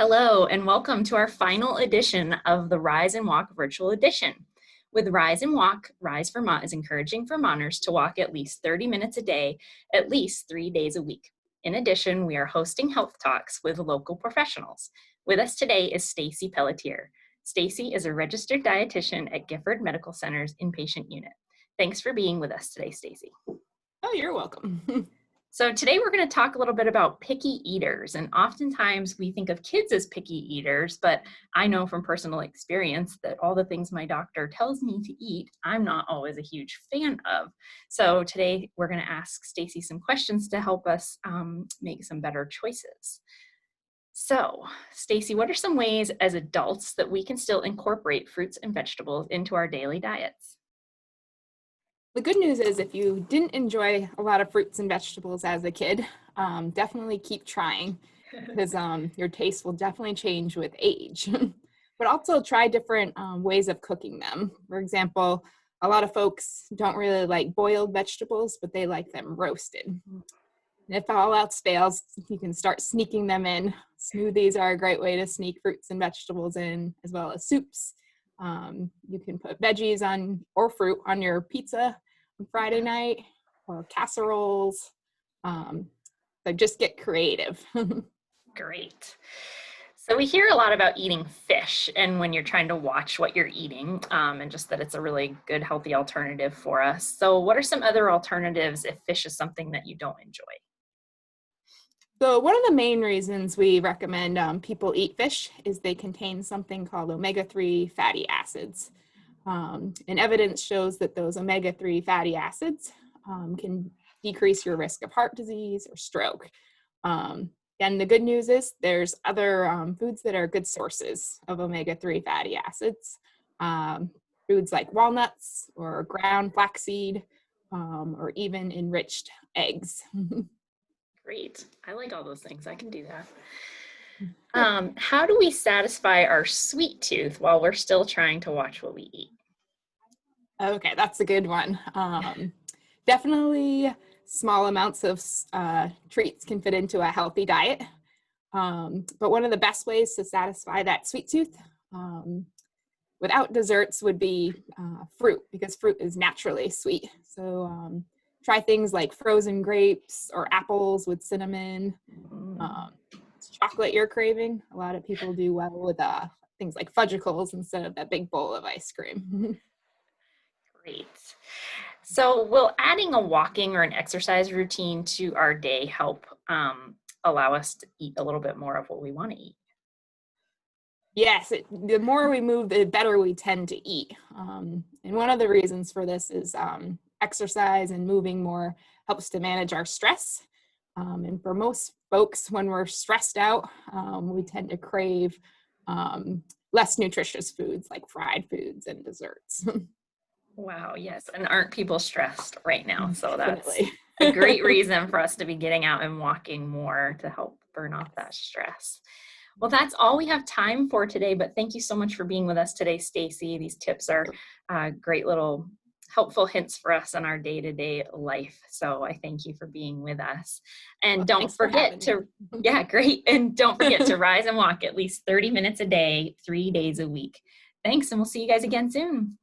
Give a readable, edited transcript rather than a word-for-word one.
Hello, and welcome to our final edition of the Rise and Walk Virtual Edition. With Rise and Walk, Rise Vermont is encouraging Vermonters to walk at least 30 minutes a day, at least 3 days a week. In addition, we are hosting health talks with local professionals. With us today is Stacey Pelletier. Stacey is a registered dietitian at Gifford Medical Center's inpatient unit. Thanks for being with us today, Stacey. Oh, you're welcome. So today we're going to talk a little bit about picky eaters, and oftentimes we think of kids as picky eaters, but I know from personal experience that all the things my doctor tells me to eat, I'm not always a huge fan of. So today we're going to ask Stacey some questions to help us make some better choices. So Stacey, what are some ways as adults that we can still incorporate fruits and vegetables into our daily diets? The good news is if you didn't enjoy a lot of fruits and vegetables as a kid, definitely keep trying because your taste will definitely change with age. But also try different ways of cooking them. For example, a lot of folks don't really like boiled vegetables, but they like them roasted. And if all else fails, you can start sneaking them in. Smoothies are a great way to sneak fruits and vegetables in, as well as soups. You can put veggies on or fruit on your pizza on Friday night or casseroles. So just get creative. Great. So we hear a lot about eating fish and when you're trying to watch what you're eating and just that it's a really good, healthy alternative for us. So what are some other alternatives if fish is something that you don't enjoy? So one of the main reasons we recommend people eat fish is they contain something called omega-3 fatty acids. And evidence shows that those omega-3 fatty acids can decrease your risk of heart disease or stroke. And the good news is there's other foods that are good sources of omega-3 fatty acids. Foods like walnuts or ground flaxseed or even enriched eggs. Great. I like all those things. I can do that. How do we satisfy our sweet tooth while we're still trying to watch what we eat? Okay, that's a good one. Definitely small amounts of treats can fit into a healthy diet. But one of the best ways to satisfy that sweet tooth without desserts would be fruit, because fruit is naturally sweet. So try things like frozen grapes or apples with cinnamon. Chocolate you're craving. A lot of people do well with things like fudgicles instead of that big bowl of ice cream. Great. So will adding a walking or an exercise routine to our day help allow us to eat a little bit more of what we want to eat? Yes, the more we move, the better we tend to eat. And one of the reasons for this is exercise and moving more helps to manage our stress. And for most folks, when we're stressed out, we tend to crave less nutritious foods like fried foods and desserts. Wow, yes. And aren't people stressed right now? So that's Definitely. a great reason for us to be getting out and walking more to help burn off that stress. Well, that's all we have time for today, but thank you so much for being with us today, Stacey. These tips are great little helpful hints for us in our day-to-day life. So I thank you for being with us. And don't forget to, great. And don't forget to rise and walk at least 30 minutes a day, 3 days a week. Thanks, and we'll see you guys again soon.